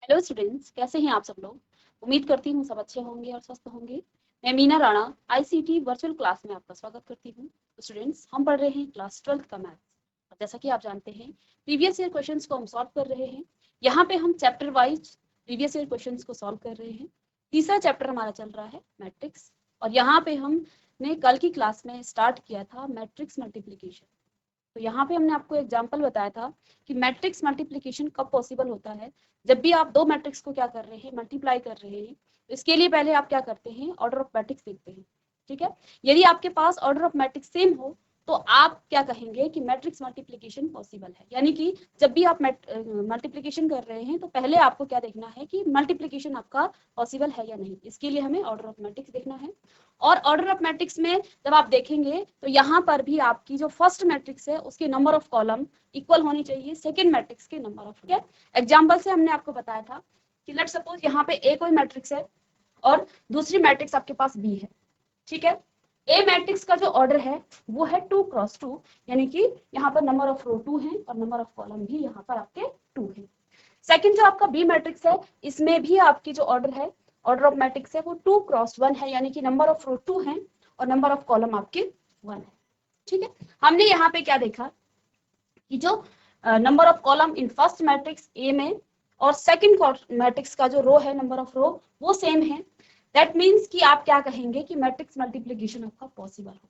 Hello students, कैसे हैं आप सब लोग। उम्मीद करती हूँ सब अच्छे होंगे और स्वस्थ होंगे। मैं Meena Rana ICT virtual class में आपका स्वागत करती हूँ। स्टूडेंट्स, हम पढ़ रहे हैं क्लास 12th का मैथ्स। जैसा कि आप जानते हैं, प्रीवियस ईयर क्वेश्चंस को हम सॉल्व कर रहे हैं। यहाँ पे हम chapter wise previous year questions को सॉल्व कर रहे हैं। तीसरा चैप्टर हमारा चल रहा है मैट्रिक्स, और यहाँ पे हमने कल की क्लास में स्टार्ट किया था मैट्रिक्स मल्टीप्लीकेशन। तो यहाँ पे हमने आपको एग्जाम्पल बताया था कि मैट्रिक्स मल्टीप्लिकेशन कब पॉसिबल होता है। जब भी आप दो मैट्रिक्स को क्या कर रहे हैं, मल्टीप्लाई कर रहे हैं, तो इसके लिए पहले आप क्या करते हैं, ऑर्डर ऑफ मैट्रिक्स देखते हैं। ठीक है, यदि आपके पास ऑर्डर ऑफ मैट्रिक्स सेम हो तो आप क्या कहेंगे कि मैट्रिक्स मल्टीप्लिकेशन पॉसिबल है। यानी कि जब भी आप मल्टीप्लिकेशन कर रहे हैं तो पहले आपको क्या देखना है कि मल्टीप्लिकेशन आपका पॉसिबल है या नहीं। इसके लिए हमें ऑर्डर ऑफ मैट्रिक्स देखना है। और ऑर्डर ऑफ मैट्रिक्स में जब आप देखेंगे तो यहाँ पर भी आपकी जो फर्स्ट मैट्रिक्स है उसके नंबर ऑफ कॉलम इक्वल होनी चाहिए सेकंड मैट्रिक्स के नंबर ऑफ। ठीक है, एग्जांपल से हमने आपको बताया था कि लेट्स सपोज यहाँ पे ए कोई मैट्रिक्स है और दूसरी मैट्रिक्स आपके पास बी है। ठीक है, ए मैट्रिक्स का जो ऑर्डर है वो है 2 क्रॉस 2, यानी कि यहाँ पर नंबर ऑफ रो 2 है और नंबर ऑफ कॉलम भी यहाँ पर आपके 2 है। सेकंड जो आपका बी मैट्रिक्स है, इसमें भी आपकी जो ऑर्डर है, ऑर्डर ऑफ मैट्रिक्स है, वो 2 क्रॉस 1 है, यानी कि नंबर ऑफ रो 2 है और नंबर ऑफ कॉलम आपके 1 है। ठीक है, हमने यहाँ पे क्या देखा कि जो number of column in first matrix A में और सेकंड मैट्रिक्स का जो रो है, नंबर ऑफ रो, वो सेम है। दैट मीन्स कि आप क्या कहेंगे कि मैट्रिक्स मल्टीप्लिकेशन आपका पॉसिबल होगा।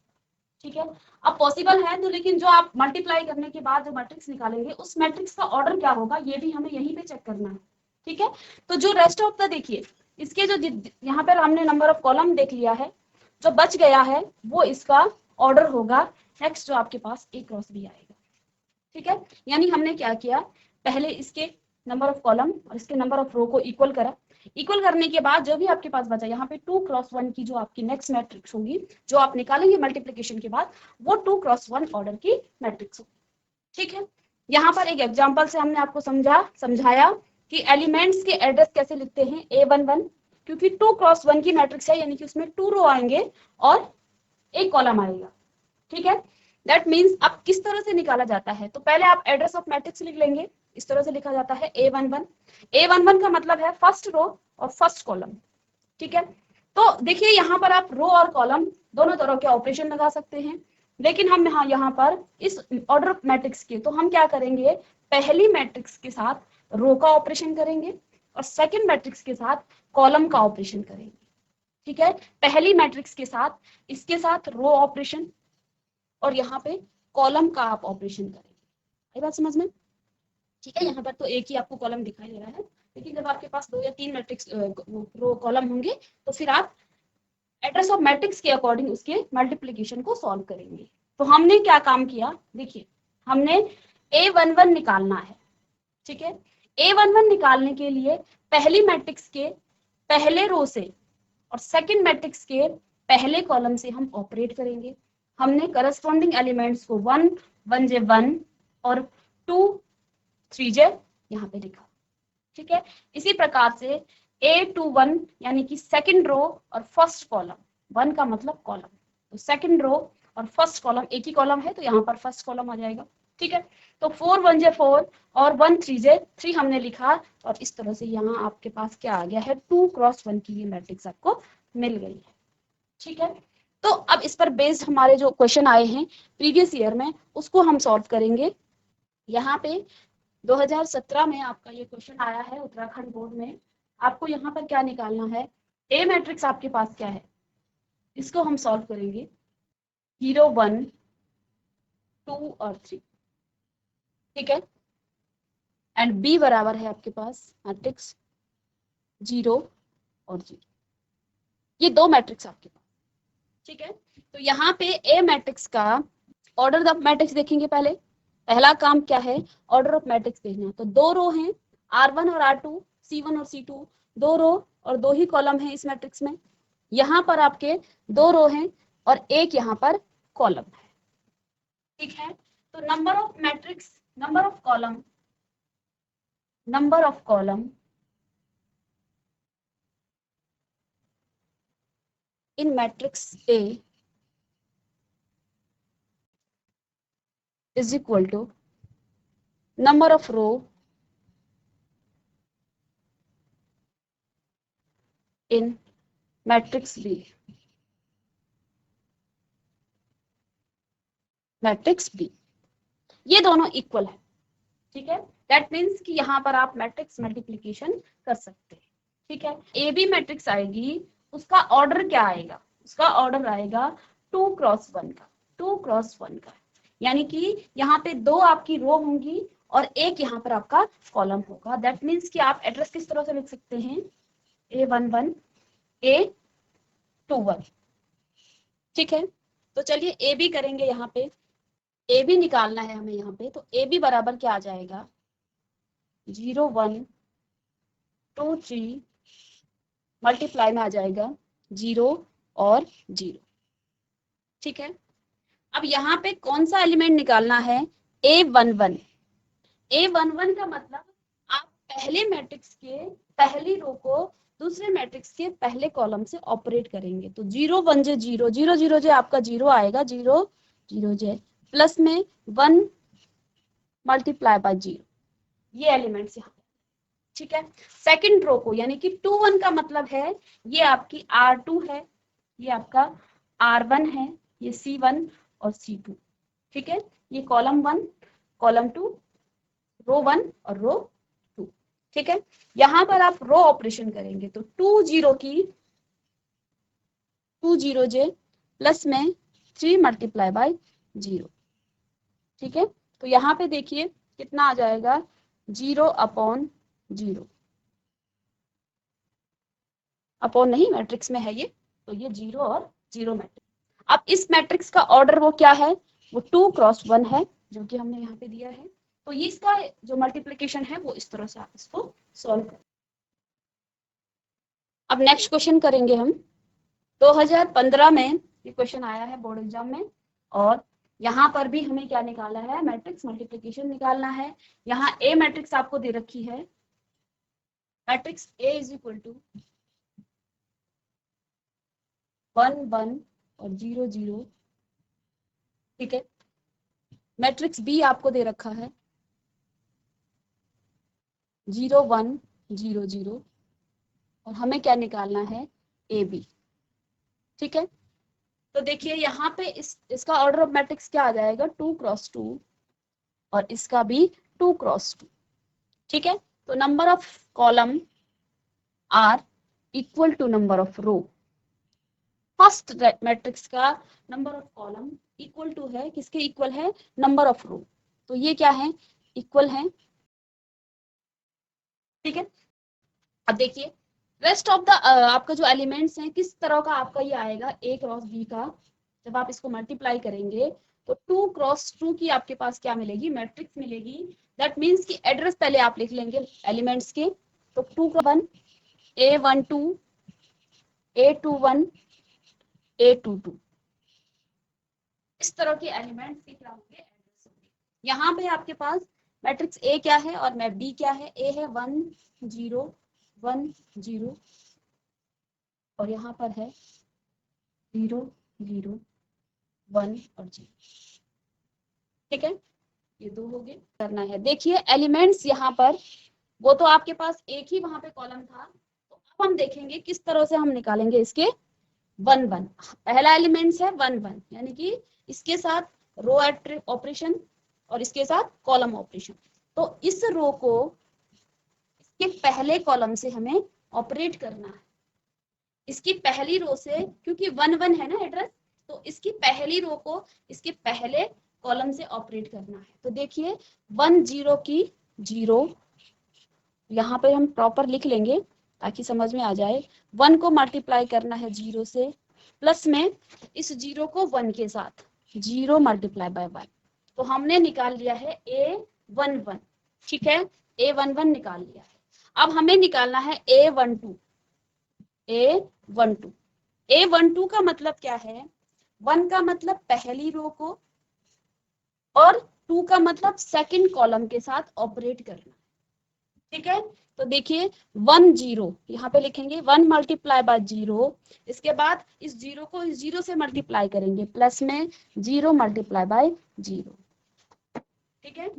ठीक है, अब पॉसिबल है तो लेकिन जो आप मल्टीप्लाई करने के बाद जो मैट्रिक्स निकालेंगे उस मैट्रिक्स का ऑर्डर क्या होगा ये भी हमें यहीं पे चेक करना है। ठीक है, तो जो रेस्ट ऑफ द देखिए, इसके जो यहाँ पर हमने नंबर ऑफ कॉलम देख लिया है, जो बच गया है वो इसका ऑर्डर होगा नेक्स्ट जो आपके पास ए क्रॉस बी आएगा। ठीक है, यानी हमने क्या किया, पहले इसके नंबर ऑफ कॉलम और इसके नंबर ऑफ रो को इक्वल करा। इक्वल करने के बाद जो भी आपके पास बचा, यहाँ पे 2 क्रॉस 1 की जो आपकी नेक्स्ट मैट्रिक्स होगी जो आप निकालेंगे मल्टीप्लिकेशन के बाद, वो 2 क्रॉस 1 ऑर्डर की मैट्रिक्स होगी। ठीक है, यहाँ पर एक एग्जाम्पल से हमने आपको समझाया कि एलिमेंट्स के एड्रेस कैसे लिखते हैं A11, क्योंकि 2 क्रॉस 1 की मैट्रिक्स है, यानी कि उसमें 2 रो आएंगे और एक कॉलम आएगा। ठीक है, दैट मीन्स अब किस तरह से निकाला जाता है, तो पहले आप एड्रेस ऑफ मैट्रिक्स लिख लेंगे। इस तरह से लिखा जाता है A11। A11 का मतलब है फर्स्ट रो और फर्स्ट कॉलम। ठीक है, तो देखिए यहाँ पर आप रो और कॉलम दोनों तरह के ऑपरेशन लगा सकते हैं, लेकिन हम यहाँ पर इस ऑर्डर ऑफ मैट्रिक्स के तो हम क्या करेंगे, पहली मैट्रिक्स के साथ रो का ऑपरेशन करेंगे और सेकंड मैट्रिक्स के साथ कॉलम का ऑपरेशन करेंगे। ठीक है, पहली मैट्रिक्स के साथ इसके साथ रो ऑपरेशन और यहाँ पे कॉलम का आप ऑपरेशन करेंगे। ये बात समझ में? ठीक है, यहाँ पर तो एक ही आपको कॉलम दिखाई दे रहा है, लेकिन जब आपके पास 2 या 3 मैट्रिक्स रो कॉलम होंगे तो फिर आप एड्रेस ऑफ मैट्रिक्स के अकॉर्डिंग उसके मल्टीप्लिकेशन को सॉल्व करेंगे। तो हमने क्या काम किया, देखिए हमने A11 निकालना है। ठीक है, A11 निकालने के लिए पहली मैट्रिक्स के पहले रो से और सेकंड मैट्रिक्स के पहले कॉलम से हम ऑपरेट करेंगे। हमने करस्पॉन्डिंग एलिमेंट्स को 1 1 जे 1 और 2 3 जे यहाँ पे लिखा। ठीक है, इसी प्रकार से A21 यानी कि सेकंड रो और फर्स्ट कॉलम, 1 का मतलब कॉलम, तो सेकंड रो और फर्स्ट कॉलम एक ही कॉलम है तो यहाँ पर फर्स्ट कॉलम आ जाएगा। ठीक है, तो 4 1 जे 4 और 1 3 जे 3 हमने लिखा और इस तरह से यहाँ आपके पास क्या आ गया है, 2 क्रॉस 1 की ये मैट्रिक्स आपको मिल गई है। ठीक है, तो अब इस पर बेस्ड हमारे जो क्वेश्चन आए हैं प्रीवियस ईयर में उसको हम सॉल्व करेंगे। यहाँ पे 2017 में आपका ये क्वेश्चन आया है उत्तराखंड बोर्ड में। आपको यहाँ पर क्या निकालना है, ए मैट्रिक्स आपके पास क्या है, इसको हम सॉल्व करेंगे 0 1 2 और 3। ठीक है, एंड बी बराबर है आपके पास मैट्रिक्स 0 और 0, ये दो मैट्रिक्स आपके पास। ठीक है, तो यहाँ पे ए मैट्रिक्स का ऑर्डर ऑफ मैट्रिक्स देखेंगे। पहला काम क्या है, ऑर्डर ऑफ मैट्रिक्स देखना। तो 2 रो हैं R1 और R2, C1 और C2, 2 रो और 2 ही कॉलम है इस मैट्रिक्स में। यहाँ पर आपके 2 रो हैं और एक यहाँ पर कॉलम है। ठीक है, तो number of matrix, number of column in matrix A is equal to number of row in matrix B, matrix B, ये दोनों इक्वल है, ठीक है। दैट मीन्स कि यहाँ पर आप मैट्रिक्स मल्टीप्लीकेशन कर सकते हैं, ठीक है। ए बी मैट्रिक्स आएगी, उसका ऑर्डर क्या आएगा, उसका ऑर्डर आएगा 2x1 का, 2x1 का, यानी कि यहाँ पे दो आपकी रो होंगी और एक यहाँ पर आपका कॉलम होगा। दैट मीन्स कि आप एड्रेस किस तरह से लिख सकते हैं, A11 A21, ठीक है। तो चलिए ए बी करेंगे, यहाँ पे ए बी निकालना है हमें यहाँ पे, तो ए बी बराबर क्या आ जाएगा, 0 1 2 3 मल्टीप्लाई में आ जाएगा 0 और 0, ठीक है। अब यहाँ पे कौन सा एलिमेंट निकालना है, A11, A11 का मतलब आप पहले मैट्रिक्स के पहली रो को दूसरे मैट्रिक्स के पहले कॉलम से ऑपरेट करेंगे। तो 0 1 जे 0 0 0 जे आपका 0 आएगा, 0 0 जे प्लस में 1 मल्टीप्लाई बाय 0, ये एलिमेंट्स यहाँ, ठीक है। सेकंड रो को यानी कि 2 1 का मतलब है ये आपकी R2 है, ये आपका R1 है, ये C1 और C2, ठीक है। ये कॉलम 1 कॉलम 2 रो 1 और रो 2, ठीक है। यहाँ पर आप रो ऑपरेशन करेंगे तो 2 0 की 2 0 जे प्लस में 3 मल्टीप्लाई बाय 0, ठीक है। तो यहाँ पे देखिए कितना आ जाएगा, 0 अपॉन 0, अपॉन नहीं मैट्रिक्स में है ये, तो ये 0 और 0 मैट्रिक्स। अब इस मैट्रिक्स का ऑर्डर वो क्या है, वो 2x1 है, जो कि हमने यहाँ पे दिया है। तो ये इसका जो मल्टीप्लिकेशन है वो इस तरह से आप इसको सॉल्व करें। अब नेक्स्ट क्वेश्चन करेंगे हम, 2015 में ये क्वेश्चन आया है बोर्ड एग्जाम में, और यहाँ पर भी हमें क्या निकालना है, मैट्रिक्स मल्टीप्लिकेशन निकालना है। यहाँ ए मैट्रिक्स आपको दे रखी है, matrix A is equal to 1 1 और 0 0, ठीक है। मैट्रिक्स बी आपको दे रखा है 0 1 0 0, और हमें क्या निकालना है, ए बी, ठीक है। तो देखिए यहाँ पे इसका ऑर्डर ऑफ मैट्रिक्स क्या आ जाएगा, 2x2, और इसका भी 2x2, ठीक है। तो number of column are equal to number of row, first matrix का number of column equal to है किसके, इक्वल है नंबर ऑफ रो, तो ये क्या है, इक्वल है, ठीक है। अब देखिए रेस्ट ऑफ द आपका जो एलिमेंट्स हैं किस तरह का आपका ये आएगा, ए क्रॉस बी का, जब आप इसको मल्टीप्लाई करेंगे तो 2x2 की आपके पास क्या मिलेगी, मैट्रिक्स मिलेगी। दैट मीन्स कि एड्रेस पहले आप लिख लेंगे एलिमेंट्स के, तो 2 का 1 A12 A21 A22, इस तरह के एलिमेंट्स के क्या होंगे, एड्रेस होंगे। यहाँ पे आपके पास मैट्रिक्स ए क्या है और मैं बी क्या है, ए है 1 0 1 0, और यहाँ पर है 0 0 1 और 0, ठीक है। ये दो हो गए, करना है। देखिए एलिमेंट्स यहाँ पर, वो तो आपके पास एक ही वहां पे कॉलम था, तो अब हम देखेंगे किस तरह से हम निकालेंगे इसके 1 1। पहला एलिमेंट्स है 1 1, यानी कि इसके साथ रो ऑपरेशन और इसके साथ कॉलम ऑपरेशन। तो इस रो को इसके पहले कॉलम से हमें ऑपरेट करना है, इसकी पहली रो से, क्योंकि 1 1 है ना एड्रेस, तो इसकी पहली रो को इसके पहले कॉलम से ऑपरेट करना है। तो देखिए 1 0 की 0, यहाँ पे हम प्रॉपर लिख लेंगे ताकि समझ में आ जाए, 1 को मल्टीप्लाई करना है 0 से, प्लस में इस 0 को 1 के साथ 0 मल्टीप्लाई बाय 1, तो हमने निकाल लिया है A11, ठीक है, A11 निकाल लिया है। अब हमें निकालना है A12, A12, A12 का मतलब क्या है, 1 का मतलब पहली रो को और 2 का मतलब सेकंड कॉलम के साथ ऑपरेट करना, ठीक है। तो देखिए 1 0 यहाँ पे लिखेंगे, 1 मल्टीप्लाई बाय 0, इसके बाद इस 0 को इस 0 से मल्टीप्लाई करेंगे, प्लस में 0 मल्टीप्लाई बाय 0, ठीक है।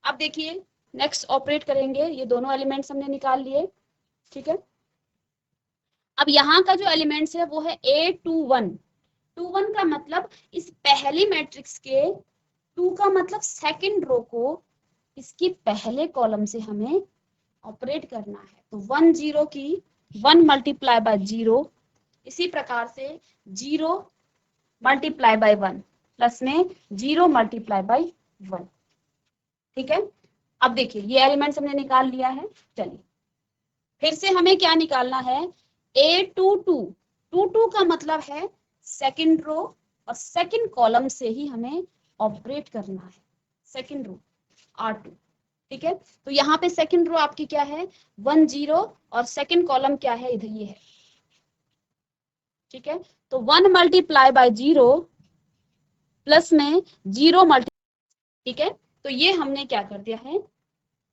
अब देखिए नेक्स्ट ऑपरेट करेंगे, ये दोनों एलिमेंट्स हमने निकाल लिए, ठीक है। अब यहाँ का जो एलिमेंट्स है वो है A21। 21 का मतलब इस पहली मैट्रिक्स के 2 का मतलब सेकंड रो को इसकी पहले कॉलम से हमें ऑपरेट करना है। तो 1 0 की 1 मल्टीप्लाई बाय 0, इसी प्रकार से 0 मल्टीप्लाई बाय 1 प्लस में 0 मल्टीप्लाई बाय 1। ठीक है, अब देखिए ये एलिमेंट्स हमने निकाल लिया है। चलिए फिर से हमें क्या निकालना है, A22 का मतलब है सेकंड रो और सेकंड कॉलम से ही हमें ऑपरेट करना है, सेकंड रो R2। ठीक है, तो यहाँ पे सेकंड रो आपकी क्या है 1 0 और सेकंड कॉलम क्या है इधर ये है। ठीक है, तो 1 मल्टीप्लाई बाय 0 प्लस में 0 मल्टी। ठीक है, तो ये हमने क्या कर दिया है,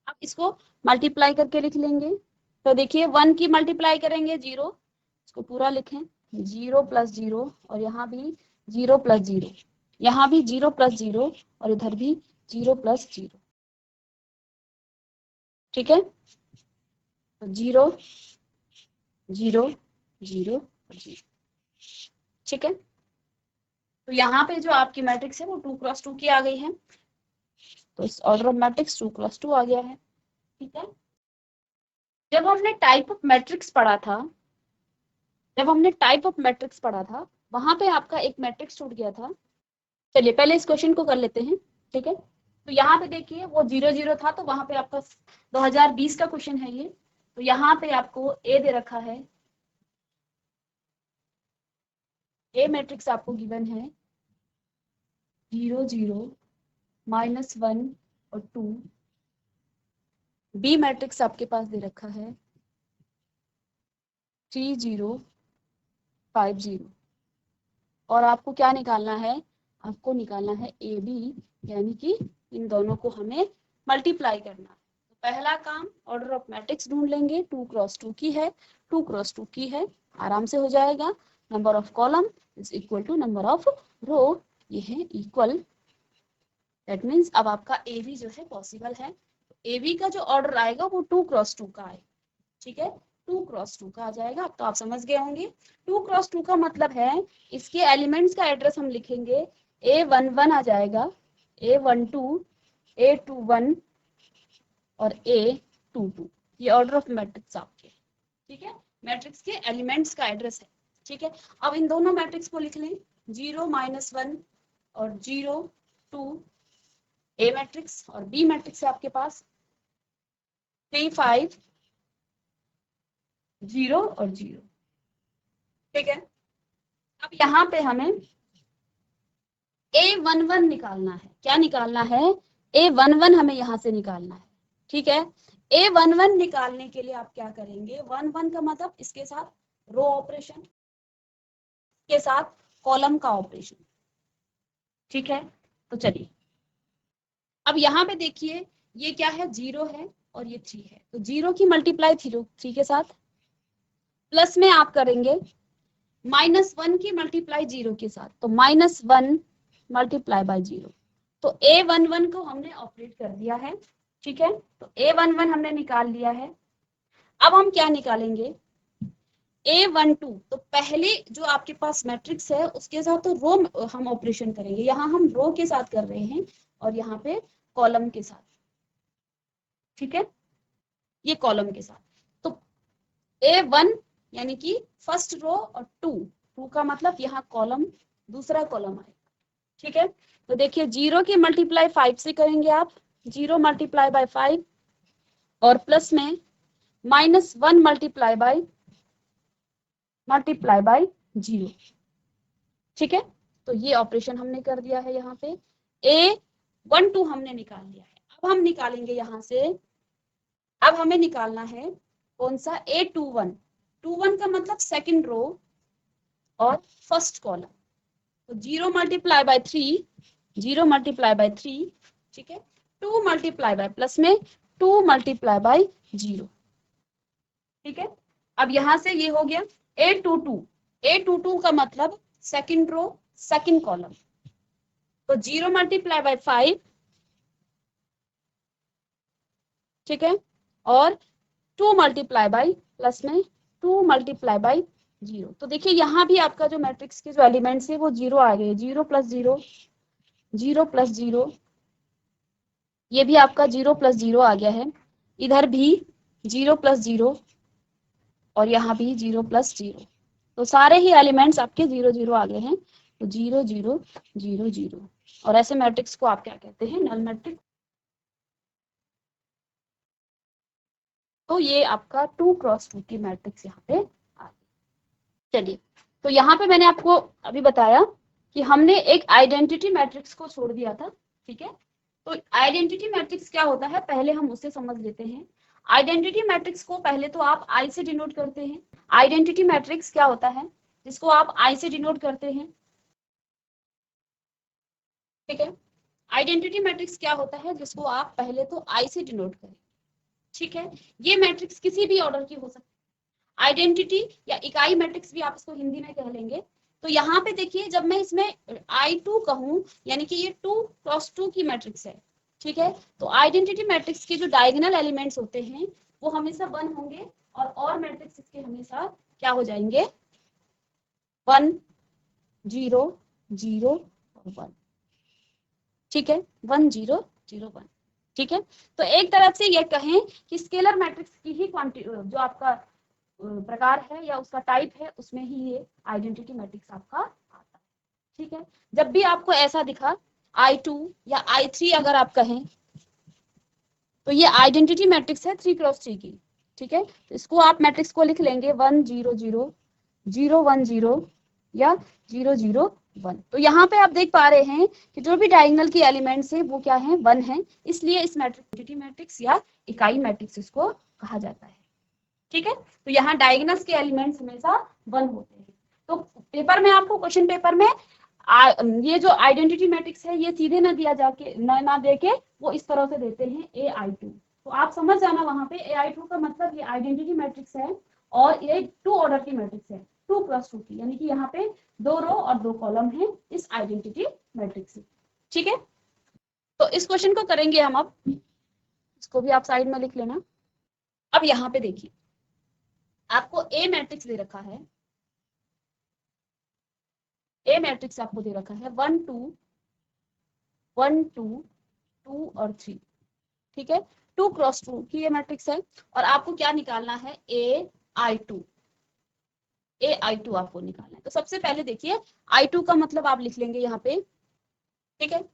अब इसको मल्टीप्लाई करके लिख लेंगे। तो देखिए 1 की मल्टीप्लाई करेंगे 0, इसको पूरा लिखें 0 प्लस 0 और यहाँ भी 0 प्लस 0, यहाँ भी 0 प्लस 0 और इधर भी 0 प्लस 0। ठीक है, तो 0 0 0 0। ठीक है, तो यहाँ पे जो आपकी मैट्रिक्स है वो 2 क्रॉस 2 की आ गई है, तो इस ऑर्डर ऑफ मैट्रिक्स 2 क्रॉस 2 आ गया है। ठीक है, जब हमने टाइप ऑफ मैट्रिक्स पढ़ा था, वहां पे आपका एक मैट्रिक्स छूट गया था। चलिए पहले इस क्वेश्चन को कर लेते हैं। ठीक है, तो यहाँ पे देखिए वो 0 0 था, तो वहां पे आपका 2020 का क्वेश्चन है ये। तो यहाँ पे आपको ए दे रखा है, ए मैट्रिक्स आपको गिवन है 0 0 -1 और 2। बी मैट्रिक्स आपके पास दे रखा है 3 0 5 0 और आपको क्या निकालना है, आपको निकालना है ए बी, यानी कि इन दोनों को हमें मल्टीप्लाई करना है। तो पहला काम ऑर्डर ऑफ मैट्रिक्स ढूंढ लेंगे, 2 क्रॉस 2 की है, 2 क्रॉस 2 की है, आराम से हो जाएगा। Number of column is equal to number of row, ये है इक्वल। दैट मीन्स अब आपका ए बी जो है पॉसिबल है। ए बी का जो ऑर्डर आएगा वो 2 क्रॉस 2 का आएगा। ठीक है, 2 क्रॉस 2 का आ जाएगा। अब तो आप समझ गए होंगे 2 क्रॉस 2 का मतलब है इसके एलिमेंट्स का एड्रेस हम लिखेंगे A11 आ जाएगा, A12, A21 और A22। ये ऑर्डर ऑफ मैट्रिक्स आपके। ठीक है, मैट्रिक्स के एलिमेंट्स का एड्रेस है। ठीक है, अब इन दोनों मैट्रिक्स को लिख लें 0 -1 और 0 2, ए मैट्रिक्स, और बी मैट्रिक्स है आपके पास 3 5 0 और 0। ठीक है, अब यहाँ पे हमें A11 निकालना है। क्या निकालना है, A11 हमें यहाँ से निकालना है। ठीक है, A11 निकालने के लिए आप क्या करेंगे, 1 1 का मतलब इसके साथ रो ऑपरेशन, के साथ कॉलम का ऑपरेशन। ठीक है, तो चलिए अब यहाँ पे देखिए ये क्या है, 0 है और ये 3 है, तो 0 की मल्टीप्लाई 3 के साथ, प्लस में आप करेंगे -1 की मल्टीप्लाई 0 के साथ, तो -1 मल्टीप्लाई बाय 0। तो A11 को हमने ऑपरेट कर दिया है। ठीक है, तो A11 हमने निकाल लिया है। अब हम क्या निकालेंगे, A12, तो पहले जो आपके पास मैट्रिक्स है उसके साथ तो रो हम ऑपरेशन करेंगे, यहाँ हम रो के साथ कर रहे हैं और यहाँ पे कॉलम के साथ। ठीक है, ये कॉलम के साथ, तो A1 यानी कि फर्स्ट रो और 2 का मतलब यहाँ कॉलम, दूसरा कॉलम आएगा। ठीक है, तो देखिए 0 की मल्टीप्लाई 5 से करेंगे आप, 0 मल्टीप्लाई बाय 5 और प्लस में -1 मल्टीप्लाई बाय 0। ठीक है, तो ये ऑपरेशन हमने कर दिया है। यहाँ पे A12 हमने निकाल लिया है। अब हम निकालेंगे यहाँ से, अब हमें निकालना है कौन सा, A21। 21 का मतलब सेकंड रो और फर्स्ट कॉलम, तो 0 मल्टीप्लाई बाय 3, 0 मल्टीप्लाई बाय 3। ठीक है, 2 मल्टीप्लाई बाय प्लस में 2 मल्टीप्लाई बाय 0। ठीक है, अब यहाँ से ये हो गया A22 का मतलब सेकंड रो सेकंड कॉलम, तो 0 मल्टीप्लाई बाय 5। ठीक है, और 2 मल्टीप्लाई बाय प्लस में 2 मल्टीप्लाई बाय 0। तो देखिए यहाँ भी आपका जो मैट्रिक्स के जो एलिमेंट्स है वो 0 आ गए, 0 + 0, 0 + 0, ये भी आपका 0 + 0 आ गया है, इधर भी 0 + 0 और यहाँ भी 0 + 0। तो सारे ही एलिमेंट्स आपके 0 0 आ गए हैं, तो 0 0 0 0। और ऐसे मैट्रिक्स को आप क्या कहते हैं? Null matrix. तो ये आपका 2 × 2 की मैट्रिक्स यहाँ पे आ गई। चलिए, तो यहाँ पे मैंने आपको अभी बताया कि हमने एक आइडेंटिटी मैट्रिक्स को छोड़ दिया था, ठीक है। तो आइडेंटिटी मैट्रिक्स क्या होता है, पहले हम उसे समझ लेते हैं। आइडेंटिटी मैट्रिक्स को पहले तो आप आई से डिनोट करते हैं। आइडेंटिटी मैट्रिक्स क्या होता है जिसको आप आई से डिनोट करते हैं, ठीक है। आइडेंटिटी मैट्रिक्स क्या होता है जिसको आप पहले तो आई से डिनोट करें, ठीक है। ये मैट्रिक्स किसी भी ऑर्डर की हो सकती है। आइडेंटिटी या इकाई मैट्रिक्स भी आप इसको हिंदी में कह लेंगे। तो यहाँ पे देखिए, जब मैं इसमें I2 कहूँ, यानी कि ये 2 × 2 की मैट्रिक्स है, ठीक है। तो आइडेंटिटी मैट्रिक्स के जो डायगोनल एलिमेंट्स होते हैं वो हमेशा 1 होंगे, और मैट्रिक्स इसके हमेशा क्या हो जाएंगे? 1 0 0 और 1, ठीक है। 1 0 0 1, ठीक है। तो एक तरफ से ये कहें कि स्केलर मैट्रिक्स की ही जो आपका प्रकार है या उसका टाइप है, उसमें ही ये आइडेंटिटी मैट्रिक्स आपका आता है, ठीक है। जब भी आपको ऐसा दिखा I2 या I3 अगर आप कहें, तो ये आइडेंटिटी मैट्रिक्स है 3 × 3 की, ठीक है। तो इसको आप मैट्रिक्स को लिख लेंगे 1 0 0 0 1 0 या 0 0 1। तो यहाँ पे आप देख पा रहे हैं कि जो भी डायगोनल की एलिमेंट्स है वो क्या है? 1 है, इसलिए इस मैट्रिक्स मैट्रिक्स या इकाई मैट्रिक्स इसको कहा जाता है, ठीक है। तो यहाँ डायगोनल्स के एलिमेंट्स हमेशा 1 होते हैं। तो पेपर में आपको क्वेश्चन पेपर में ये जो आइडेंटिटी मैट्रिक्स है ये सीधे ना दिया जाके ना देके वो इस तरह से देते हैं AI2। तो आप समझ जाना वहां पे AI2 का मतलब ये आइडेंटिटी मैट्रिक्स है और ये 2 ऑर्डर की मैट्रिक्स है, 2 × 2 की, यानी कि यहाँ पे 2 रो और 2 कॉलम है इस आइडेंटिटी मैट्रिक्स में, ठीक है। तो इस क्वेश्चन को करेंगे हम अब, इसको भी आप साइड में लिख लेना। अब यहाँ पे देखिए, आपको ए मैट्रिक्स दे रखा है, ए मैट्रिक्स आपको दे रखा है 1 2 1 2 2 और 3, ठीक है। 2 × 2 की ये मैट्रिक्स है और आपको क्या निकालना है? AI2 आपको निकालना है। तो सबसे पहले देखिए I2 का मतलब आप लिख लेंगे यहाँ पे, ठीक है।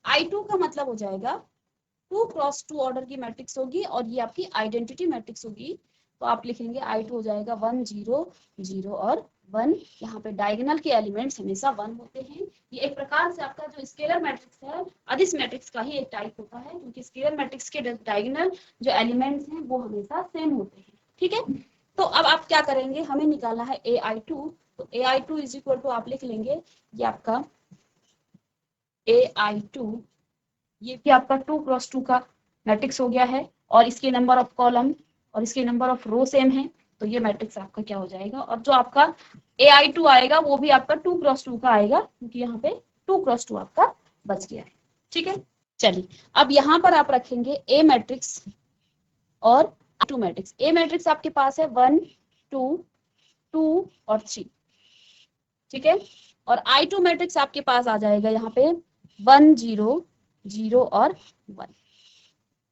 I2 का मतलब हो जाएगा 2 × 2 ऑर्डर की मैट्रिक्स होगी और ये आपकी आइडेंटिटी मैट्रिक्स होगी। तो आप लिखेंगे I2 हो जाएगा 1 0 0 और 1। यहाँ पे डायगोनल के एलिमेंट्स हमेशा 1 होते हैं। ये एक प्रकार से आपका जो स्केलर मैट्रिक्स है अदिश मैट्रिक्स का ही एक टाइप होता है, क्योंकि स्केलर मैट्रिक्स के डायगोनल जो एलिमेंट्स हैं वो हमेशा सेम होते हैं, ठीक है। तो अब आप क्या करेंगे? हमें निकालना है AI2। तो AI2 = आप लिख लेंगे ये आपका AI2, ये भी आपका 2 × 2 का मैट्रिक्स हो गया है और इसके नंबर ऑफ कॉलम और इसके नंबर ऑफ रो सेम है। तो ये मैट्रिक्स आपका क्या हो जाएगा? और जो आपका AI2 आएगा वो भी आपका 2 × 2 का आएगा, क्योंकि यहाँ पे 2 × 2 आपका बच गया है, ठीक है। चलिए, अब यहाँ पर आप रखेंगे ए मैट्रिक्स और I2 मैट्रिक्स। ए मैट्रिक्स आपके पास है 1 2 2 और 3, ठीक है। और I2 मैट्रिक्स आपके पास आ जाएगा यहाँ पे 1 0 0 और 1,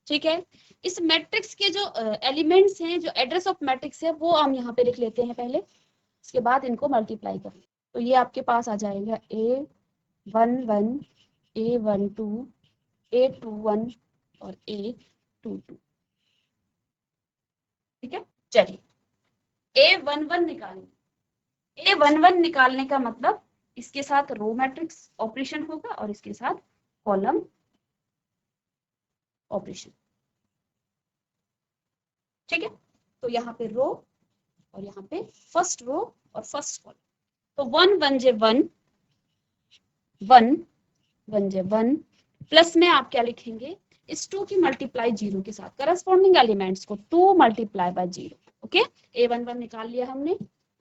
ठीक है। इस मैट्रिक्स के जो एलिमेंट्स हैं, जो एड्रेस ऑफ मैट्रिक्स है वो हम यहाँ पे लिख लेते हैं पहले, इसके बाद इनको मल्टीप्लाई करें। तो ये आपके पास आ जाएगा A11 A12 A21 और A22, ठीक है। चलिए A11 निकालेंगे। A11 निकालने का मतलब इसके साथ रो मैट्रिक्स ऑपरेशन होगा और इसके साथ कॉलम ऑपरेशन, ठीक है। तो यहाँ पे रो और यहाँ पे फर्स्ट रो और फर्स्ट कॉलम। तो 1 1 जे 1 1 1 जे 1 प्लस में आप क्या लिखेंगे? इस 2 की मल्टीप्लाई 0 के साथ, करस्पॉन्डिंग एलिमेंट्स को 2 × 0, ओके। A11 निकाल लिया हमने,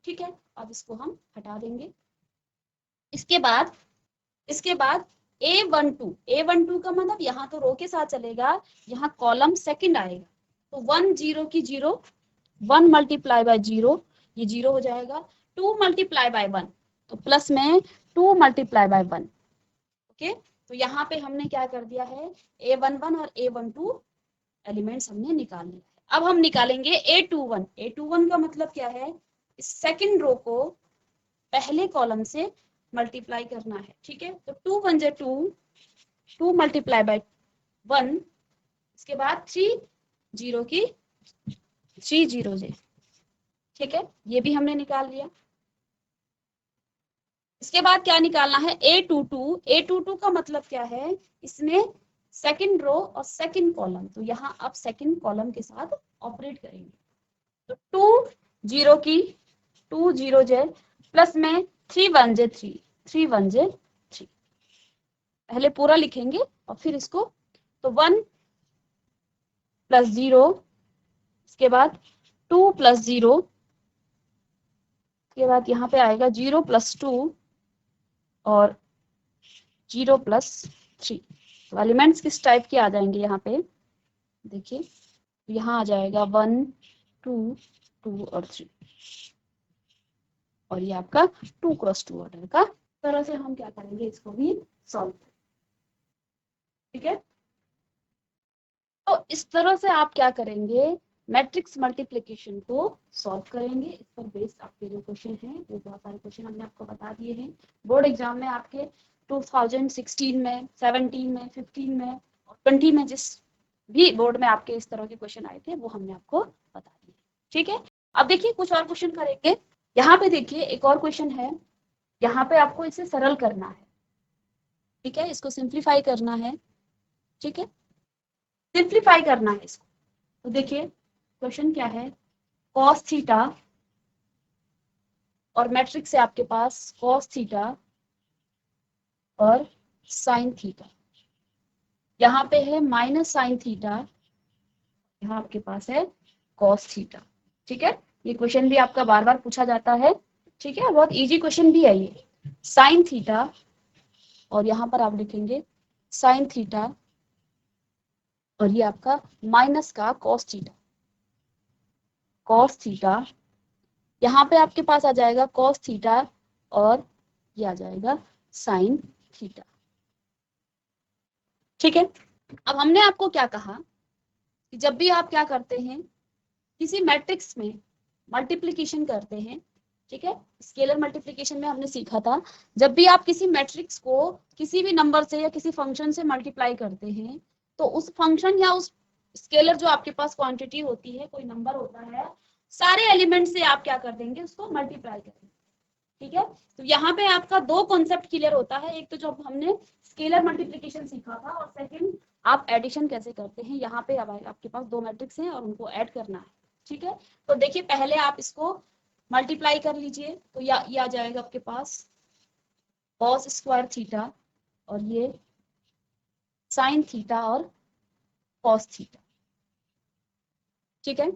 ठीक है। अब इसको हम हटा देंगे। इसके बाद A12 का मतलब यहाँ तो रो के साथ चलेगा, यहाँ कॉलम सेकंड आएगा। तो 1 0 की 0, 1 × 0 ये 0 हो जाएगा। 2 मल्टीप्लाई बाय 1, तो प्लस में 2 मल्टीप्लाई बाय 1। ओके, तो यहाँ पे हमने क्या कर दिया है, A11 और A12 एलिमेंट्स हमने निकाल लिया है। अब हम निकालेंगे A21। A21 का मतलब क्या है, इस सेकंड रो को पहले कॉलम से मल्टीप्लाई करना है। ठीक है, तो 2 1 जे 2, 2 मल्टीप्लाई बाय 1, इसके बाद 3 0 की 3 0 जे। ठीक है, ये भी हमने निकाल लिया। इसके बाद क्या निकालना है, A22। A22 का मतलब क्या है, इसमें सेकंड रो और सेकंड कॉलम, तो यहाँ आप सेकंड कॉलम के साथ ऑपरेट करेंगे। तो 2 0 की 2 0 जे प्लस में 3 1 जे 3, 3 1 जे 3। पहले पूरा लिखेंगे और फिर इसको, तो 1 प्लस 0, इसके बाद 2 प्लस 0, इसके बाद यहाँ पे आएगा 0 प्लस 2 और 0 प्लस 3। तो एलिमेंट्स किस टाइप के आ जाएंगे यहाँ पे, देखिए यहाँ आ जाएगा 1 2 2 और 3, और ये आपका 2 क्रॉस 2 ऑर्डर का। तरह से हम क्या करेंगे, इसको भी सॉल्व। ठीक है, तो इस तरह से आप क्या करेंगे, मैट्रिक्स मल्टीप्लिकेशन को सॉल्व करेंगे। इस पर बेस्ड आपके जो क्वेश्चन हैं, वो बहुत सारे क्वेश्चन हमने आपको बता दिए हैं। बोर्ड एग्जाम में आपके 2016 में, 17 में, 15 में और 20 में, जिस भी बोर्ड में आपके इस तरह के क्वेश्चन आए थे, वो हमने आपको बता दिए। ठीक है, अब देखिए कुछ और क्वेश्चन करेंगे। यहाँ पे देखिए एक और क्वेश्चन है, यहाँ पे आपको इसे सरल करना है। ठीक है, इसको सिंप्लीफाई करना है। ठीक है, सिंप्लीफाई करना है इसको। तो देखिए क्वेश्चन क्या है, cos थीटा और मैट्रिक्स है आपके पास cos थीटा और sin थीटा। यहाँ पे है माइनस sin थीटा, यहाँ आपके पास है cos थीटा। ठीक है, ये क्वेश्चन भी आपका बार बार पूछा जाता है। ठीक है, बहुत इजी क्वेश्चन भी है ये। sin थीटा और यहाँ पर आप लिखेंगे sin थीटा और ये आपका माइनस का cos थीटा। cos थीटा, यहाँ पे आपके पास आ जाएगा cos थीटा और ये आ जाएगा sin थीटा। ठीक है, अब हमने आपको क्या कहा कि जब भी आप क्या करते हैं, किसी मैट्रिक्स में मल्टीप्लिकेशन करते हैं, ठीक है, स्केलर मल्टीप्लिकेशन में हमने सीखा था, जब भी आप किसी मैट्रिक्स को किसी भी नंबर से या किसी फंक्शन से मल्टीप्लाई करते हैं, तो उस फंक्शन या उस स्केलर जो आपके पास क्वांटिटी होती है, कोई नंबर होता है, सारे एलिमेंट से आप क्या कर देंगे, उसको मल्टीप्लाई करेंगे। ठीक है, तो यहाँ पे आपका दो कॉन्सेप्ट क्लियर होता है, एक तो जो हमने स्केलर मल्टीप्लिकेशन सीखा था, और सेकंड आप एडिशन कैसे करते हैं। यहाँ पे अब आपके पास दो मैट्रिक्स हैं और उनको ऐड करना है। ठीक है, तो देखिए पहले आप इसको मल्टीप्लाई कर लीजिए, तो ये आ जाएगा आपके पास cos स्क्वायर थीटा और ये sin थीटा और cos थीटा। ठीक है,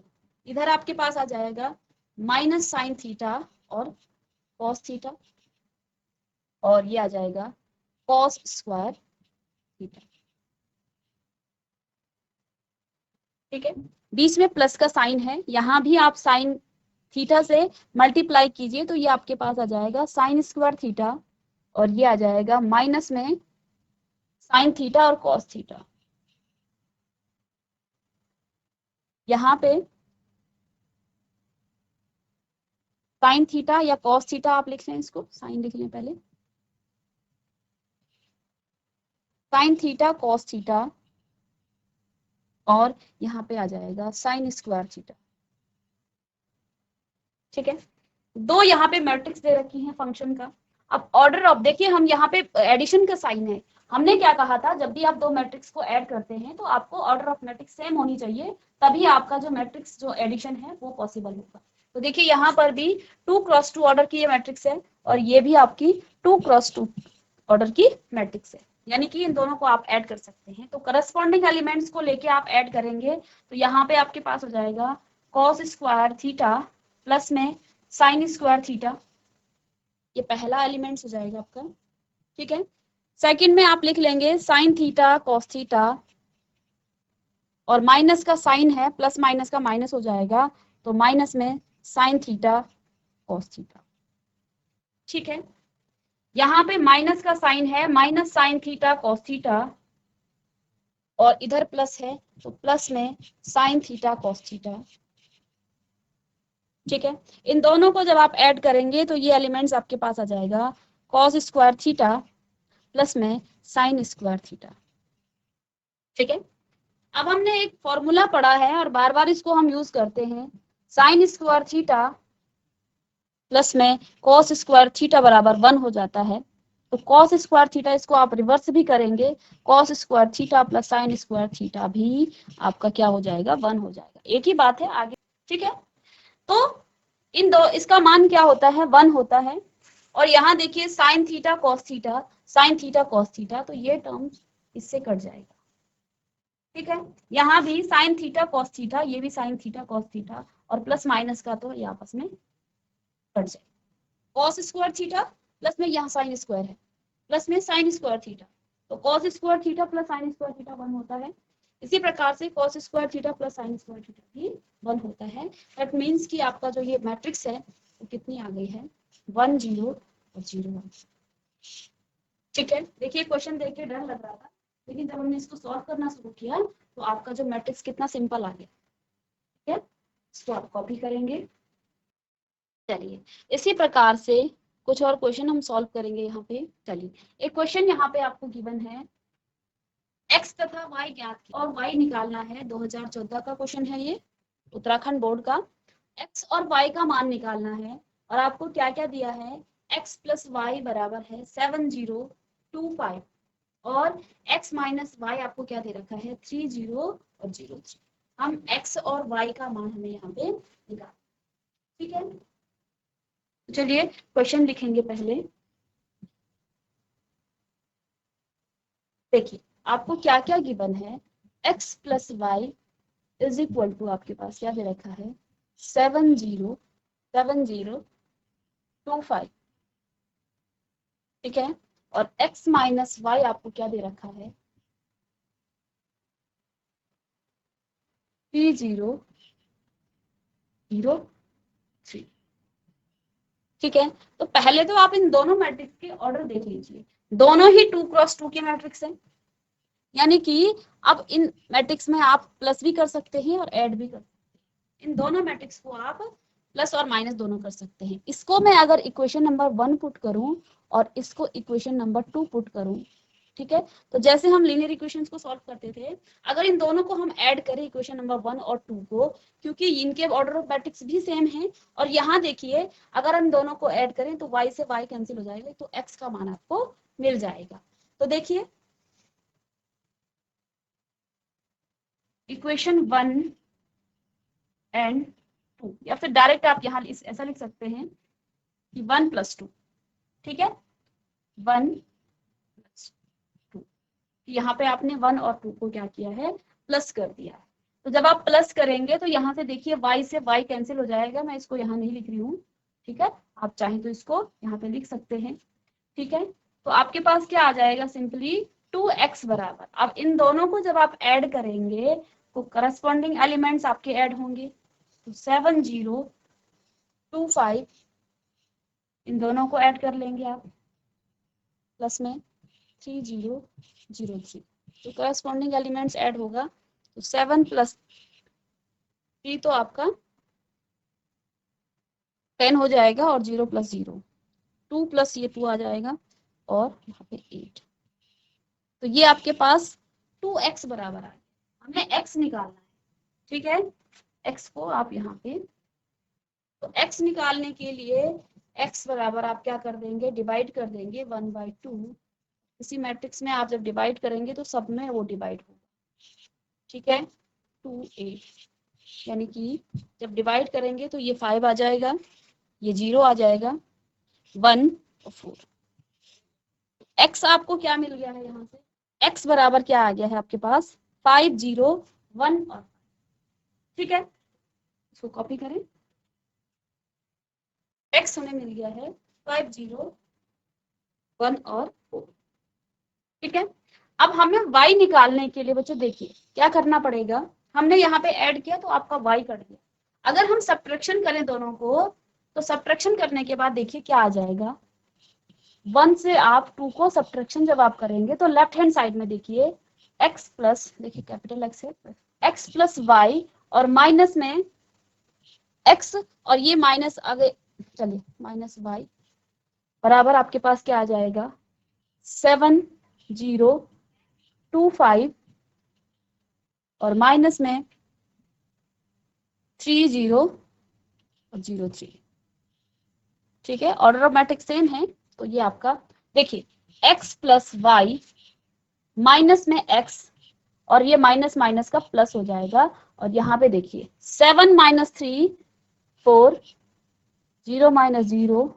इधर आपके पास आ जाएगा माइनस sin थीटा और cos थीटा और ये आ जाएगा cos स्क्वायर थीटा। ठीक है, बीच में प्लस का साइन है, यहाँ भी आप साइन थीटा से मल्टीप्लाई कीजिए, तो ये आपके पास आ जाएगा साइन स्क्वायर थीटा और ये आ जाएगा माइनस में साइन थीटा और कॉस थीटा। यहाँ पे साइन थीटा या कॉस थीटा आप लिख लें, इसको साइन लिख लें पहले, साइन थीटा कॉस थीटा और यहाँ पे आ जाएगा साइन स्क्वायर थीटा। ठीक है, दो यहाँ पे मैट्रिक्स दे रखी हैं फंक्शन का। अब ऑर्डर ऑफ देखिए, हम यहाँ पे एडिशन का साइन है, हमने क्या कहा था, जब भी आप दो मैट्रिक्स को ऐड करते हैं तो आपको ऑर्डर ऑफ मैट्रिक्स सेम होनी चाहिए, तभी आपका जो मैट्रिक्स जो एडिशन है वो पॉसिबल होगा। तो देखिए यहाँ पर भी 2 क्रॉस 2 ऑर्डर की ये मैट्रिक्स है और ये भी आपकी 2 क्रॉस 2 ऑर्डर की मैट्रिक्स है, यानी कि इन दोनों को आप ऐड कर सकते हैं। तो करस्पॉन्डिंग एलिमेंट्स को लेके आप ऐड करेंगे, तो यहाँ पे आपके पास हो जाएगा cos स्क्वायर थीटा प्लस में साइन स्क्वायर थीटा, ये पहला एलिमेंट हो जाएगा आपका। ठीक है, सेकंड में आप लिख लेंगे साइन थीटा कॉस थीटा और माइनस का साइन है, प्लस माइनस का माइनस हो जाएगा, तो माइनस में साइन थीटा कॉस थीटा। ठीक है, यहाँ पे माइनस का साइन है, minus sine theta cos theta, और इधर प्लस है तो प्लस में साइन थीटा कॉस थीटा। ठीक है, इन दोनों को जब आप ऐड करेंगे तो ये एलिमेंट्स आपके पास आ जाएगा कॉस स्क्वायर थीटा प्लस में साइन स्क्वायर थीटा। ठीक है, अब हमने एक फॉर्मूला पढ़ा है और बार बार इसको हम यूज करते हैं, साइन स्क्वायर थीटा प्लस में कॉस स्क्वायर थीटा बराबर 1 हो जाता है। तो कॉस स्क्वायर थीटा इसको आप रिवर्स भी करेंगे, cos square theta plus sine square theta भी आपका क्या हो जाएगा, 1 हो जाएगा। एक ही बात है आगे। ठीक है, तो इन दो इसका मान क्या होता है, 1 होता है। और यहाँ देखिए sine theta cos theta, sine theta cos theta, तो ये टर्म इससे कट जाएगा। ठीक है, यहाँ भी साइन थीटा कॉस थीटा, ये भी साइन थीटा कॉस थीटा, और प्लस माइनस का तो ये आपस में कट जाएगा। कॉस स्क्वायर थीटा प्लस में यहाँ साइन स्क्वायर है, प्लस में साइन स्क्वायर थीटा, तो cos square theta plus sine square theta 1 होता है। इसी प्रकार से cos square theta plus sine square theta भी 1 होता है। दैट मीन्स कि आपका जो ये मैट्रिक्स है वो कितनी आ गई है, 1 0 और 0 1। ठीक है, देखिए क्वेश्चन देख के डर लग रहा था, लेकिन जब हमने इसको सॉल्व करना शुरू किया तो आपका जो मैट्रिक्स कितना सिंपल आ गया। ठीक है, इसको आप कॉपी करेंगे। चलिए, इसी प्रकार से कुछ और क्वेश्चन हम सॉल्व करेंगे यहाँ पे। चलिए, एक क्वेश्चन यहाँ पे आपको गिवन है, x तथा y ज्ञात कीजिए और y निकालना है। 2014 का क्वेश्चन है ये, उत्तराखंड बोर्ड का। x और y का मान निकालना है और आपको क्या क्या दिया है, x प्लस वाई बराबर है 7025, और x माइनस वाई आपको क्या दे रखा है, 30 और 03। हम x और y का मान हमें यहाँ पे निकालना। ठीक है, चलिए क्वेश्चन लिखेंगे पहले। देखिए आपको क्या क्या गिवन है, x plus Y is equal to आपके पास क्या दे रखा है, 7025। ठीक है, और x माइनस वाई आपको क्या दे रखा है, 3003। ठीक है, तो पहले तो आप इन दोनों मैट्रिक्स के ऑर्डर देख लीजिए, दोनों ही 2x2 के मैट्रिक्स हैं, यानी कि अब इन मैट्रिक्स में आप प्लस भी कर सकते हैं और ऐड भी कर सकते हैं। इन दोनों मैट्रिक्स को आप प्लस और माइनस दोनों कर सकते हैं। इसको मैं अगर इक्वेशन नंबर 1 पुट करूं और इसको इक्वेशन नंबर 2 पुट करूं, ठीक है, तो जैसे हम लीनियर इक्वेशंस को सॉल्व करते थे, अगर इन दोनों को हम ऐड करें इक्वेशन नंबर 1 और 2 को, क्योंकि इनके ऑर्डर ऑफ मैट्रिक्स भी सेम है, और यहाँ देखिए अगर हम दोनों को ऐड करें तो y से y कैंसिल हो जाएगा, तो x का मान आपको मिल जाएगा। तो देखिए इक्वेशन 1 एंड 2, या फिर डायरेक्ट आप यहाँ ऐसा लिख सकते हैं कि 1 + 2। ठीक है, 1 + 2, यहाँ पे आपने 1 और 2 को क्या किया है, प्लस कर दिया है। तो जब आप प्लस करेंगे तो यहाँ से देखिए y से y कैंसिल हो जाएगा, मैं इसको यहाँ नहीं लिख रही हूँ। ठीक है, आप चाहें तो इसको यहाँ पे लिख सकते हैं। ठीक है, तो आपके पास क्या आ जाएगा, सिंपली 2x बराबर, अब इन दोनों को जब आप ऐड करेंगे तो करस्पॉन्डिंग एलिमेंट्स आपके ऐड होंगे, तो 7025 इन दोनों को ऐड कर लेंगे आप, प्लस में 3003, तो करस्पॉन्डिंग एलिमेंट्स ऐड होगा, तो 7 + 3 तो आपका 10 हो जाएगा, और 0 + 0 2 + ये 2 आ जाएगा, और यहाँ पे 8। तो ये आपके पास 2x बराबर आ गया। हमें x निकालना है। ठीक है, x को आप यहाँ पे, तो x निकालने के लिए x बराबर आप क्या कर देंगे, डिवाइड कर देंगे 1/2। इसी मैट्रिक्स में आप जब डिवाइड करेंगे तो सब में वो डिवाइड होगा। ठीक है, 2 8, यानी कि जब डिवाइड करेंगे तो ये 5 आ जाएगा, ये 0 आ जाएगा, 1 और 4। x आपको क्या मिल गया है, यहाँ से x बराबर क्या आ गया है आपके पास, 5 0 1 और 5। ठीक है, इसको कॉपी करें, x हमें मिल गया है 5 0 1 और 4। ठीक है, अब हमें y निकालने के लिए बच्चों देखिए क्या करना पड़ेगा, हमने यहाँ पे ऐड किया तो आपका y कट गया। अगर हम सब्ट्रैक्शन करें दोनों को, तो सब्ट्रैक्शन करने के बाद देखिए क्या आ जाएगा, 1 से आप 2 को सब्ट्रैक्शन जब आप करेंगे तो लेफ्ट हैंड साइड में देखिए x प्लस, देखिए कैपिटल x है, x प्लस वाई और माइनस में x और ये माइनस आगे चलिए माइनस वाई बराबर आपके पास क्या आ जाएगा 7025 और माइनस में 3003। ठीक है, ऑर्डर ऑफ मैट्रिक्स सेम है। तो ये आपका देखिए x प्लस वाई माइनस में x और ये माइनस माइनस का प्लस हो जाएगा और यहाँ पे देखिए 7 माइनस 3 4 0 माइनस 0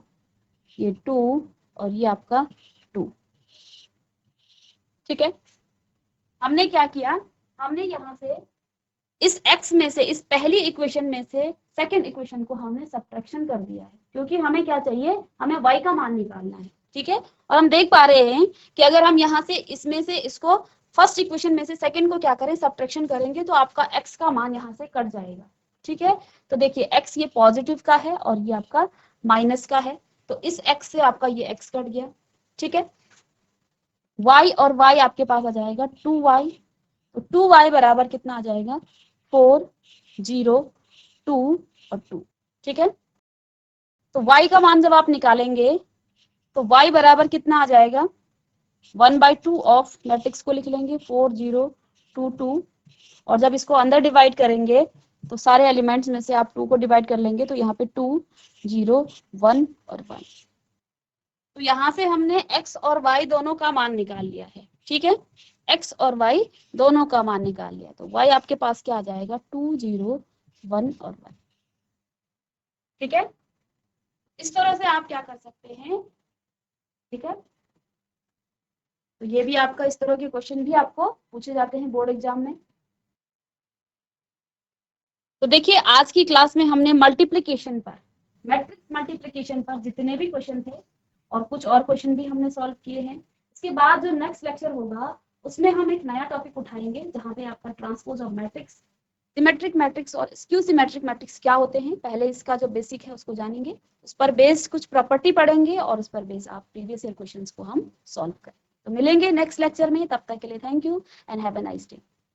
ये 2 और ये आपका 2। ठीक है, हमने क्या किया, हमने यहाँ से इस x में से इस पहली इक्वेशन में से सेकंड इक्वेशन को हमने सब्ट्रैक्शन कर दिया है क्योंकि हमें क्या चाहिए, हमें y का मान निकालना है। ठीक है, और हम देख पा रहे हैं कि अगर हम यहाँ से इसमें से इसको फर्स्ट इक्वेशन में से सेकंड को क्या करें, सब्ट्रैक्शन करेंगे तो आपका x का मान यहाँ से कट जाएगा। ठीक है, तो देखिए x ये पॉजिटिव का है और ये आपका माइनस का है, तो इस x से आपका ये x कट गया। ठीक है, y और y आपके पास आ जाएगा 2y, तो 2y बराबर कितना आ जाएगा 4 0 2 और 2। ठीक है, तो y का मान जब आप निकालेंगे तो y बराबर कितना आ जाएगा 1/2 ऑफ मैट्रिक्स को लिख लेंगे 4 0 2 2 और जब इसको अंदर डिवाइड करेंगे तो सारे एलिमेंट्स में से आप 2 को डिवाइड कर लेंगे तो यहाँ पे 2 0 1 और 1। तो यहाँ से हमने x और y दोनों का मान निकाल लिया है। ठीक है, x और y दोनों का मान निकाल लिया, तो y आपके पास क्या आ जाएगा 2 0 1 और 1। ठीक है, इस तरह से आप क्या कर सकते हैं। ठीक है, तो ये भी आपका इस तरह के क्वेश्चन भी आपको पूछे जाते हैं बोर्ड एग्जाम में। तो देखिए आज की क्लास में हमने मल्टीप्लिकेशन पर, मैट्रिक्स मल्टीप्लिकेशन पर जितने भी क्वेश्चन थे और कुछ और क्वेश्चन भी हमने सॉल्व किए हैं। इसके बाद जो नेक्स्ट लेक्चर होगा उसमें हम एक नया टॉपिक उठाएंगे जहाँ पे आपका transpose of matrix, symmetric matrix और स्क्यू सिमेट्रिक मैट्रिक्स क्या होते हैं, पहले इसका जो बेसिक है उसको जानेंगे, उस पर बेस्ड कुछ प्रॉपर्टी पढ़ेंगे और उस पर बेस्ड आप प्रीवियस ईयर क्वेश्चंस को हम सॉल्व करें। तो मिलेंगे नेक्स्ट लेक्चर में, तब तक के लिए thank you and have a nice day.